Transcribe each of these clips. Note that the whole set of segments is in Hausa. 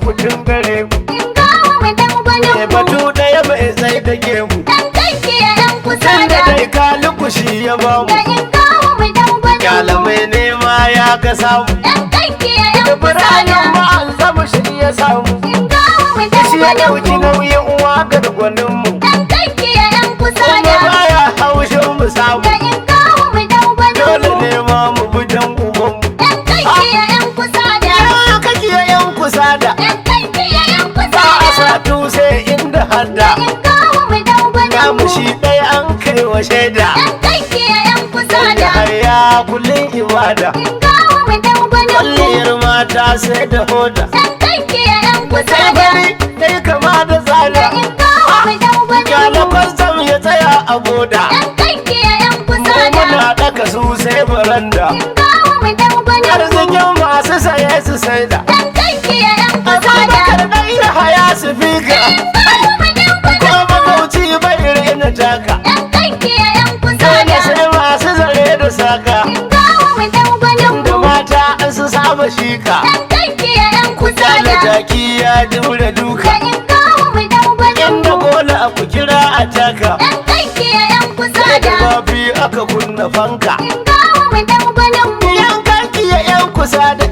kudin gare mu. In gawo mu dan gwanin Me mu. batu ɗaya mai tsaye da gemu. Dan kanki ya yan kusa Tunda da. dai kaluku shi ya bamu. Da in gawo mu dan gwanin mu. Malamai nema ya ga samu. Dan kanki ya yan kusa Ibrahim da. ma an zama shi ya samu. In gawo mu dan Shi ya gwanin ɗauki mu. nauyin uwa gargwanin mu. Dan kanki ya yan kusa Kuma da. baya haushin mu samu. Da in gawo mu dan gwanin Dole mu. ne ma mu bi dan ubanmu. Dan kanki ya yan kusa da. Ya kake yan kusa da. Dan kanki ya yan kusa Ba a da. satu sai inda hadda. In gawo mu dan gwanin Ya mu. mu shi ɗaya an kai wa shaida. Dan kanki ya yan kusa Da da. har ya kullum ibada. In gawo mu dan gwanin mu. Kwalliyar mata sai da hoda. Dan kanki ya yan kusa Sai da. bari dai kama da tsada. In gawo mu dan gwanin Kyala mu. kwastam ya tsaya a boda. Dan kanki ya yan Mu kusa da. muna ɗaka su sai baranda. In gawo mu dan gwanin mu. Arzikin masu saye su saida. Dan kanki ya yan kusa da. Abubakar ɗan ya haya su fika. In gawo mu dan Ko gwanin mu. magauci bai raina taka. Dan kanki ya yan kusa Dole da. sai masu zare da saka. In gawo mu dan gwanin Da mu. mata an su saba shika. Dan kanki ya yan kusa Kyala da. jaki ya jure duka. Da in gawo mu dan gwanin Inda mu. gola ku kira a taka. Dan kanki ya yan kusa Da da. bafi aka kunna fanka. In gawo mu dan gwanin mu. Yankan kiya yan kusa da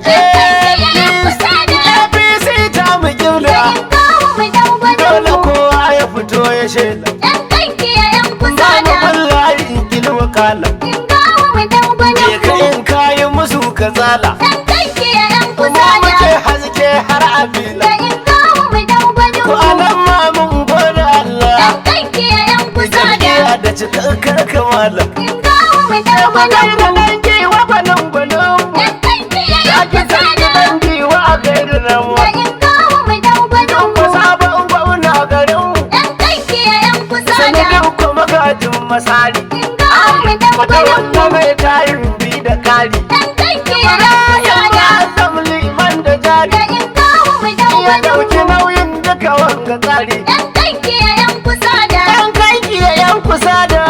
APC ta mu kibla. In gawo mu dan gwanin Dole mu. kowa ya fito ya shaida. Dan kanki ya yan kusa Ba mu da. wallahi in kil wakala. In gawo mu dan Je gwanin ka mu. in kayi musu ka tsala. Dan kanki ya yan Kuma kusa muke da. haske har abila. Da in gawo mu dan gwanin Ko mu. anan ma mun gode Allah. Dan kanki ya yan kusa da. Gaskiya da cikakkar kamala. In gawo mu dan gwanin Da mu. dangi wa gwanin gwanin. Dan kanki ya yan Ake kusa sanya da. dangi wa a gaida namu. Da in gawo mu dan gwanin Don ku mu. sabon gwamna garin. Dan kanki ya yan kusa da. Sanadin ku magajin masari. In gawo mu dan Wata gwanin wanda mu. mai tayin bi da kari. Dan kanki ya yan kusa Yan da. azam liman da jari. Da in gawo mu dan Ya gwanin dauki mu. nauyin duka wanga tsari. Dan kanki ya yan kusa da. Yan kanki ya yan kusa da.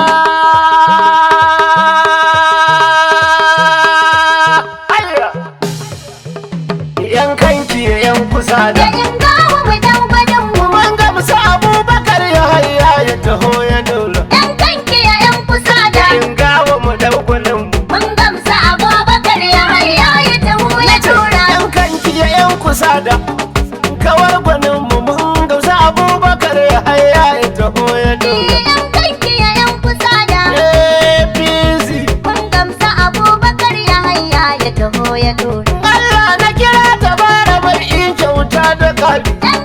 Ayya. Yan kanki ya yan kusa Da da. in gawo mu dan gwanin mu. Mun gamsu Abubakar ya hayya ya taho ya dole. Dan kanki ya yan kusa da. In gawa mu daukunan mu. Mun gamsa Abubakar ya hayya ya taho ya tura. Yan kanki ya yan kusa da. Kawar gwanin mu mun gamsu Abubakar ya hayya ya taho ya dole. Dan kanki ya yan kusa da. APC. Mun gamsa Abubakar ya hayya ya taho ya tura. Allah na kira ta bara mai in kyauta da kabi. Dan